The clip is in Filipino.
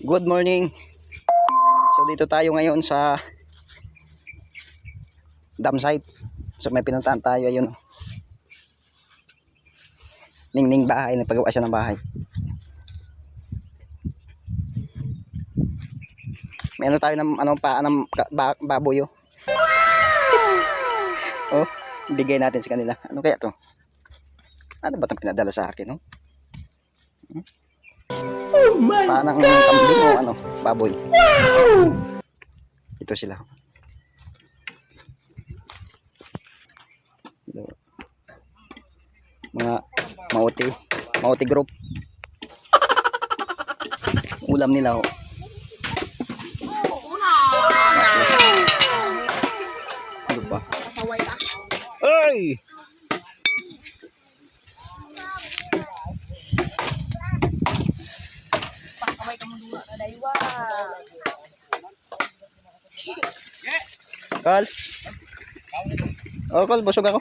Good morning. So dito tayo ngayon sa dam site. So may pinuntahan tayo, ayun. Ningning bahay, nagpagawa siya ng bahay. May ano tayo ng baboy. Oh, bigay natin sa kanila. Ano kaya to? Ano ba 'tong pinadala sa akin, no? Oh my Panang God! kambing o ano, baboy. Wow! Ito sila. Mga mauti group. Ulam nila, oh. Ano ba? Ay! Kal. Oh, Kal, busog ako.